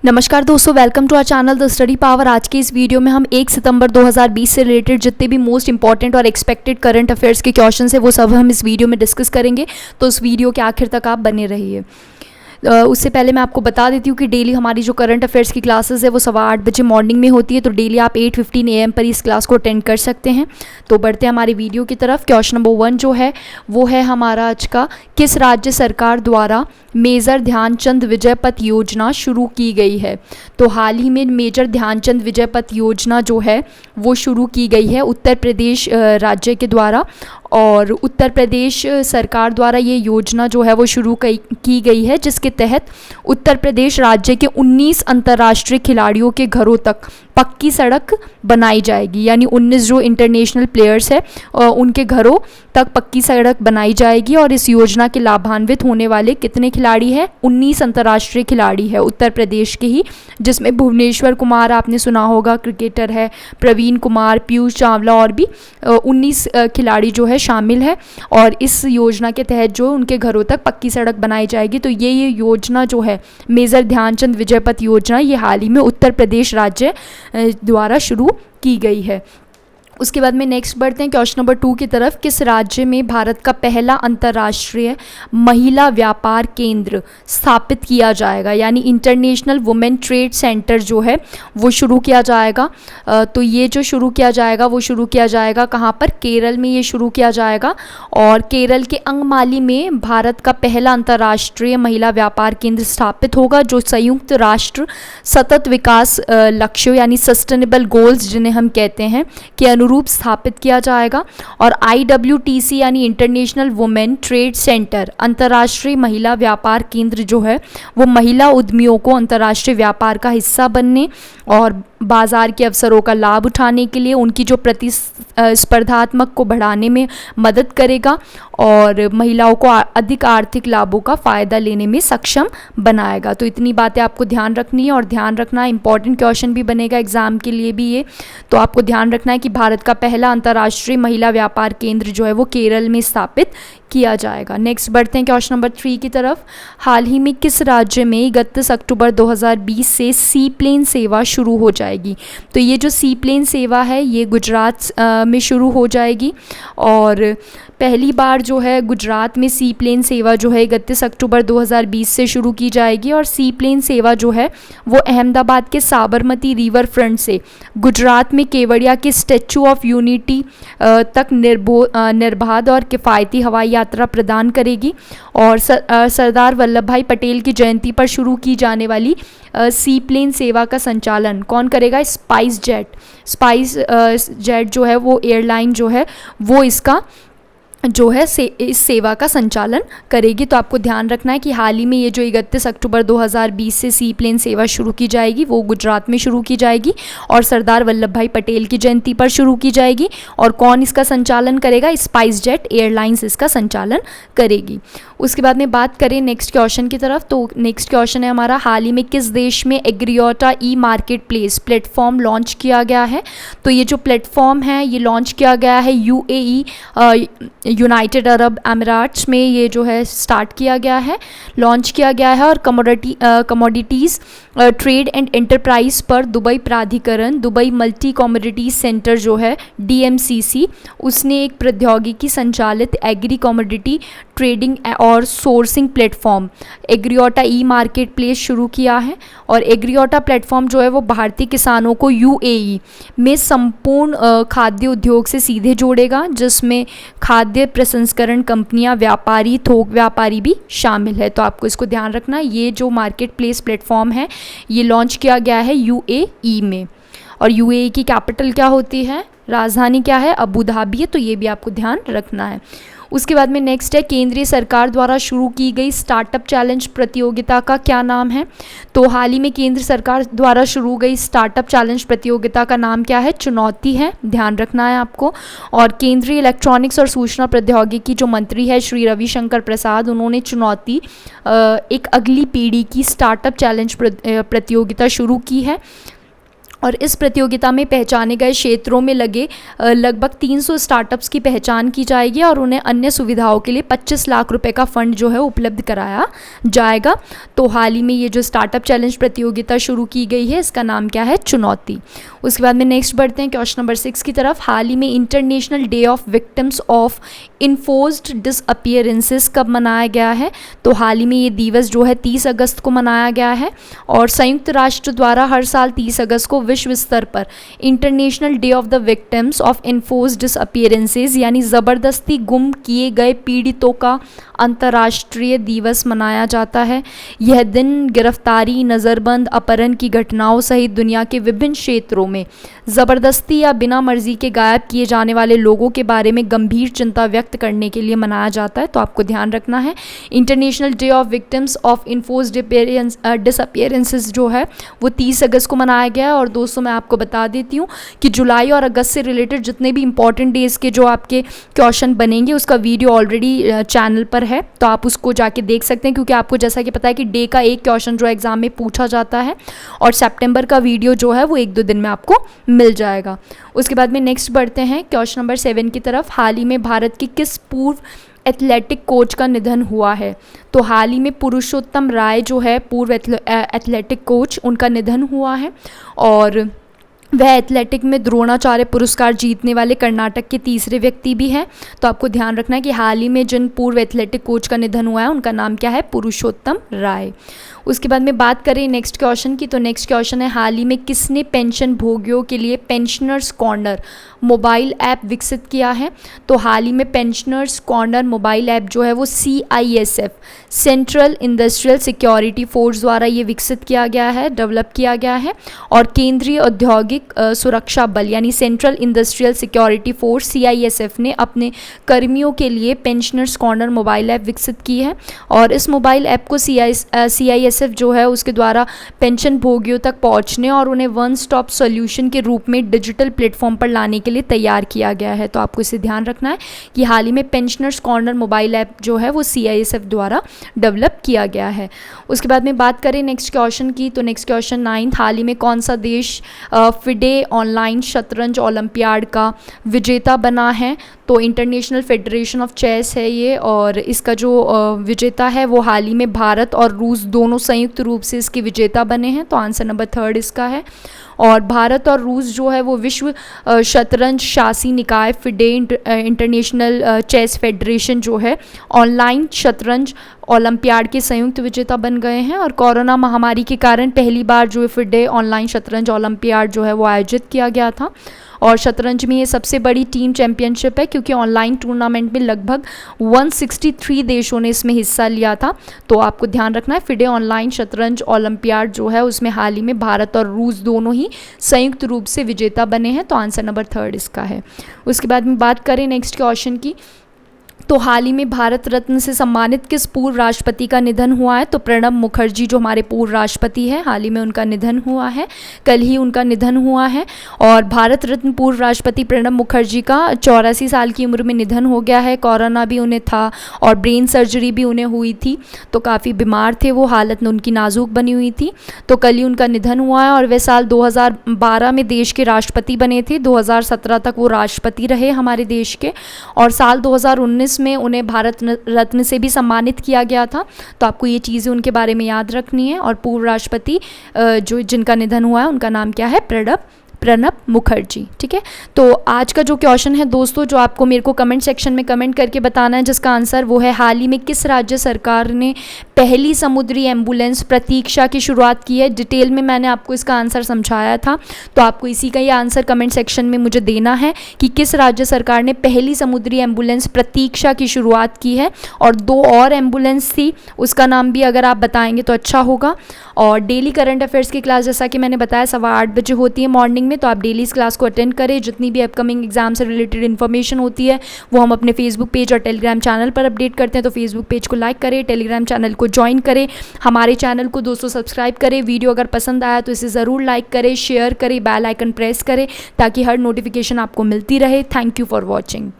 नमस्कार दोस्तों, welcome to our channel the study power. आज के इस वीडियो में हम 1 सितंबर 2020 से रिलेटेड जितने भी मोस्ट इंपॉर्टेंट और एक्सपेक्टेड करंट अफेयर्स के क्वेश्चन है वो सब हम इस वीडियो में डिस्कस करेंगे। तो इस वीडियो के आखिर तक आप बने रहिए। उससे पहले मैं आपको बता देती हूँ कि डेली हमारी जो करंट अफेयर्स की क्लासेस है वो 8:15 बजे मॉर्निंग में होती है। तो डेली आप 8:15 AM पर इस क्लास को अटेंड कर सकते हैं। तो बढ़ते हैं हमारे वीडियो की तरफ। क्वेश्चन नंबर 1 जो है वो है हमारा आज का, किस राज्य सरकार द्वारा मेजर ध्यानचंद विजय पथ योजना शुरू की गई है? तो हाल ही में मेजर ध्यानचंद विजय पथ योजना जो है वो शुरू की गई है उत्तर प्रदेश राज्य के द्वारा। और उत्तर प्रदेश सरकार द्वारा ये योजना जो है वो शुरू की गई है, जिसके तहत उत्तर प्रदेश राज्य के 19 अंतर्राष्ट्रीय खिलाड़ियों के घरों तक पक्की सड़क बनाई जाएगी। यानी 19 जो इंटरनेशनल प्लेयर्स है उनके घरों तक पक्की सड़क बनाई जाएगी। और इस योजना के लाभान्वित होने वाले कितने खिलाड़ी हैं? 19 अंतर्राष्ट्रीय खिलाड़ी है उत्तर प्रदेश के ही, जिसमें भुवनेश्वर कुमार आपने सुना होगा, क्रिकेटर है, प्रवीण कुमार, पीयूष चावला और भी 19 खिलाड़ी जो है शामिल है। और इस योजना के तहत जो उनके घरों तक पक्की सड़क बनाई जाएगी। तो ये योजना जो है मेजर ध्यानचंद विजय पथ योजना, ये हाल ही में उत्तर प्रदेश राज्य द्वारा शुरू की गई है। उसके बाद में नेक्स्ट बढ़ते हैं क्वेश्चन नंबर 2 की तरफ। किस राज्य में भारत का पहला अंतर्राष्ट्रीय महिला व्यापार केंद्र स्थापित किया जाएगा? यानी इंटरनेशनल वुमेन ट्रेड सेंटर जो है वो शुरू किया जाएगा। तो ये जो शुरू किया जाएगा वो शुरू किया जाएगा कहाँ पर? केरल में ये शुरू किया जाएगा। और केरल के अंगमाली में भारत का पहला अंतर्राष्ट्रीय महिला व्यापार केंद्र स्थापित होगा, जो संयुक्त राष्ट्र सतत विकास लक्ष्यों यानी सस्टेनेबल गोल्स जिन्हें हम कहते हैं कि रूप स्थापित किया जाएगा। और IWTC यानी इंटरनेशनल वुमेन ट्रेड सेंटर अंतर्राष्ट्रीय महिला व्यापार केंद्र जो है वो महिला उद्यमियों को अंतर्राष्ट्रीय व्यापार का हिस्सा बनने और बाजार के अवसरों का लाभ उठाने के लिए उनकी जो प्रतिस्पर्धात्मक को बढ़ाने में मदद करेगा और महिलाओं को अधिक आर्थिक लाभों का फ़ायदा लेने में सक्षम बनाएगा। तो इतनी बातें आपको ध्यान रखनी है और ध्यान रखना इंपॉर्टेंट क्वेश्चन भी बनेगा एग्जाम के लिए भी ये। तो आपको ध्यान रखना है कि भारत का पहला अंतर्राष्ट्रीय महिला व्यापार केंद्र जो है वो केरल में स्थापित किया जाएगा। नेक्स्ट बढ़ते हैं क्वेश्चन नंबर 3 की तरफ। हाल ही में किस राज्य में 31 अक्टूबर 2020 से सी प्लेन सेवा शुरू हो जाएगी? तो ये जो सी प्लेन सेवा है ये गुजरात में शुरू हो जाएगी। और पहली बार जो है गुजरात में सी प्लेन सेवा जो है 31 अक्टूबर 2020 से शुरू की जाएगी। और सी प्लेन सेवा जो है वो अहमदाबाद के साबरमती रिवर फ्रंट से गुजरात में केवड़िया के स्टैचू ऑफ यूनिटी तक निर्बाध और किफ़ायती हवाई यात्रा प्रदान करेगी। और सरदार वल्लभ भाई पटेल की जयंती पर शुरू की जाने वाली सी प्लेन सेवा का संचालन कौन करेगा? स्पाइस जेट जो है वो एयरलाइन जो है वो इसका जो है इस सेवा का संचालन करेगी। तो आपको ध्यान रखना है कि हाल ही में ये जो 31 अक्टूबर 2020 से सी प्लेन सेवा शुरू की जाएगी वो गुजरात में शुरू की जाएगी और सरदार वल्लभ भाई पटेल की जयंती पर शुरू की जाएगी। और कौन इसका संचालन करेगा? स्पाइस जेट एयरलाइंस इसका संचालन करेगी। उसके बाद में बात करें नेक्स्ट क्वेश्चन की तरफ। तो नेक्स्ट क्वेश्चन है हमारा, हाल ही में किस देश में एग्रियोटा ई मार्केट प्लेस प्लेटफॉर्म लॉन्च किया गया है? तो ये जो प्लेटफॉर्म है ये लॉन्च किया गया है UAE यूनाइटेड अरब अमीराट्स में ये जो है स्टार्ट किया गया है, लॉन्च किया गया है। और कमोडिटीज़ ट्रेड एंड एंटरप्राइज पर दुबई प्राधिकरण, दुबई मल्टी कमोडिटीज सेंटर जो है DMCC, उसने एक प्रौद्योगिकी संचालित एग्री कमोडिटी ट्रेडिंग और सोर्सिंग प्लेटफॉर्म एग्रियोटा ई मार्केट प्लेस शुरू किया है। और एग्रियोटा प्लेटफॉर्म जो है वो भारतीय किसानों को UAE में संपूर्ण खाद्य उद्योग से सीधे जोड़ेगा, जिसमें खाद्य प्रसंस्करण कंपनियां, व्यापारी, थोक व्यापारी भी शामिल है। तो आपको इसको ध्यान रखना, ये जो मार्केट प्लेस प्लेटफॉर्म है ये लॉन्च किया गया है UAE में। और UAE की कैपिटल क्या होती है, राजधानी क्या है? अबू धाबी है। तो ये भी आपको ध्यान रखना है। उसके बाद में नेक्स्ट है, केंद्रीय सरकार द्वारा शुरू की गई स्टार्टअप चैलेंज प्रतियोगिता का क्या नाम है? तो हाल ही में केंद्र सरकार द्वारा शुरू गई स्टार्टअप चैलेंज प्रतियोगिता का नाम क्या है? चुनौती है, ध्यान रखना है आपको। और केंद्रीय इलेक्ट्रॉनिक्स और सूचना प्रौद्योगिकी जो मंत्री है श्री रविशंकर प्रसाद, उन्होंने चुनौती एक अगली पीढ़ी की स्टार्टअप चैलेंज प्रतियोगिता शुरू की है। और इस प्रतियोगिता में पहचाने गए क्षेत्रों में लगे लगभग 300 स्टार्टअप्स की पहचान की जाएगी और उन्हें अन्य सुविधाओं के लिए 25 लाख रुपए का फंड जो है उपलब्ध कराया जाएगा। तो हाल ही में ये जो स्टार्टअप चैलेंज प्रतियोगिता शुरू की गई है, इसका नाम क्या है? चुनौती। उसके बाद में नेक्स्ट बढ़ते हैं क्वेश्चन नंबर 6 की तरफ। हाल ही में international day of victims of enforced disappearances कब मनाया गया है? तो हाल ही में ये दिवस जो है 30 अगस्त को मनाया गया है और संयुक्त राष्ट्र द्वारा हर साल 30 अगस्त को विश्व स्तर पर international day of the victims of enforced disappearances यानी ज़बरदस्ती गुम किए गए पीड़ितों का अंतर्राष्ट्रीय दिवस मनाया जाता है। यह दिन गिरफ्तारी, नज़रबंद, अपहरण की घटनाओं सहित दुनिया के विभिन्न क्षेत्रों में ज़बरदस्ती या बिना मर्जी के गायब किए जाने वाले लोगों के बारे में गंभीर चिंता व्यक्त करने के लिए मनाया जाता है। तो आपको ध्यान रखना है, international day of victims of enforced disappearances जो है वो 30 अगस्त को मनाया गया है। और दोस्तों मैं आपको बता देती हूँ कि जुलाई और अगस्त से रिलेटेड जितने भी इंपॉर्टेंट डेज़ के जो आपके क्वेश्चन बनेंगे उसका वीडियो ऑलरेडी चैनल पर है, तो आप उसको जाके देख सकते हैं, क्योंकि आपको जैसा कि पता है कि डे का एक क्वेश्चन जो एग्जाम में पूछा जाता है और सितंबर का वीडियो जो है वो 1-2 दिन में आपको मिल जाएगा। उसके बाद में नेक्स्ट बढ़ते हैं क्वेश्चन नंबर 7 की तरफ। हाल ही में भारत के किस पूर्व एथलेटिक कोच का निधन हुआ है? तो हाल ही में पुरुषोत्तम राय जो है पूर्व एथलेटिक कोच, उनका निधन हुआ है और वह एथलेटिक में द्रोणाचार्य पुरस्कार जीतने वाले कर्नाटक के तीसरे व्यक्ति भी हैं। तो आपको ध्यान रखना है कि हाल ही में जिन पूर्व एथलेटिक कोच का निधन हुआ है उनका नाम क्या है? पुरुषोत्तम राय। उसके बाद में बात करें नेक्स्ट क्वेश्चन की, तो नेक्स्ट क्वेश्चन है हाल ही में किसने पेंशन भोगियों के लिए पेंशनर्स कॉर्नर मोबाइल ऐप विकसित किया है? तो हाल ही में पेंशनर्स कॉर्नर मोबाइल ऐप जो है वो CISF central industrial security force द्वारा ये विकसित किया गया है, डेवलप किया गया है। और केंद्रीय औद्योगिक सुरक्षा बल यानी central industrial security force CISF ने अपने कर्मियों के लिए पेंशनर्स कॉर्नर मोबाइल ऐप विकसित की है और इस मोबाइल ऐप को CISF जो है उसके द्वारा पेंशन भोगियों तक पहुंचने और उन्हें वन स्टॉप सॉल्यूशन के रूप में डिजिटल प्लेटफॉर्म पर लाने के लिए तैयार किया गया है। तो आपको इसे ध्यान रखना है कि हाल ही में पेंशनर्स कॉर्नर मोबाइल ऐप जो है वो CISF द्वारा डेवलप किया गया है। उसके बाद में बात करें नेक्स्ट क्वेश्चन की, तो नेक्स्ट क्वेश्चन 9, हाल ही में कौन सा देश फिडे ऑनलाइन शतरंज ओलंपियाड का विजेता बना है? तो इंटरनेशनल फेडरेशन ऑफ चेस है ये और इसका जो विजेता है वो हाल ही में भारत और रूस दोनों संयुक्त रूप से इसके विजेता बने हैं। तो आंसर नंबर 3 इसका है। और भारत और रूस जो है वो विश्व शतरंज शासी निकाय फिडे इंटरनेशनल चेस फेडरेशन जो है ऑनलाइन शतरंज ओलंपियाड के संयुक्त विजेता बन गए हैं। और कोरोना महामारी के कारण पहली बार जो फिडे ऑनलाइन शतरंज ओलंपियाड जो है वो आयोजित किया गया था और शतरंज में ये सबसे बड़ी टीम चैंपियनशिप है क्योंकि ऑनलाइन टूर्नामेंट में लगभग 163 देशों ने इसमें हिस्सा लिया था। तो आपको ध्यान रखना है फिडे ऑनलाइन शतरंज ओलंपियाड जो है उसमें हाल ही में भारत और रूस दोनों ही संयुक्त रूप से विजेता बने हैं। तो आंसर नंबर 3 इसका है। उसके बाद में बात करें नेक्स्ट क्वेश्चन की, तो हाल ही में भारत रत्न से सम्मानित किस पूर्व राष्ट्रपति का निधन हुआ है? तो प्रणब मुखर्जी जो हमारे पूर्व राष्ट्रपति हैं, हाल ही में उनका निधन हुआ है, कल ही उनका निधन हुआ है। और भारत रत्न पूर्व राष्ट्रपति प्रणब मुखर्जी का 84 साल की उम्र में निधन हो गया है। कोरोना भी उन्हें था और ब्रेन सर्जरी भी उन्हें हुई थी, तो काफ़ी बीमार थे वो, हालत में उनकी नाजुक बनी हुई थी। तो कल ही उनका निधन हुआ है और वे साल 2012 में देश के राष्ट्रपति बने थे। 2017 तक वो राष्ट्रपति रहे हमारे देश के और साल 2019 में उन्हें भारत रत्न से भी सम्मानित किया गया था। तो आपको ये चीज़ें उनके बारे में याद रखनी है। और पूर्व राष्ट्रपति जो जिनका निधन हुआ है उनका नाम क्या है? प्रणब मुखर्जी। ठीक है, तो आज का जो क्वेश्चन है दोस्तों जो आपको मेरे को कमेंट सेक्शन में कमेंट करके बताना है जिसका आंसर वो है हाल ही में किस राज्य सरकार ने पहली समुद्री एम्बुलेंस प्रतीक्षा की शुरुआत की है? डिटेल में मैंने आपको इसका आंसर समझाया था, तो आपको इसी का ही आंसर कमेंट सेक्शन में मुझे देना है कि किस राज्य सरकार ने पहली समुद्री एम्बुलेंस प्रतीक्षा की शुरुआत की है। और 2 और एम्बुलेंस थी, उसका नाम भी अगर आप बताएंगे तो अच्छा होगा। और डेली करंट अफेयर्स की क्लास जैसा कि मैंने बताया 8:15 बजे होती है मॉर्निंग में, तो आप डेली इस क्लास को अटेंड करें। जितनी भी अपकमिंग एग्जाम से रिलेटेड इन्फॉर्मेशन होती है वो हम अपने फेसबुक पेज और टेलीग्राम चैनल पर अपडेट करते हैं। तो फेसबुक पेज को लाइक करें, टेलीग्राम चैनल को ज्वाइन करें, हमारे चैनल को दोस्तों सब्सक्राइब करें। वीडियो अगर पसंद आया तो इसे ज़रूर लाइक करें, शेयर करें, बेल आइकन प्रेस करें ताकि हर नोटिफिकेशन आपको मिलती रहे। Thank you for watching.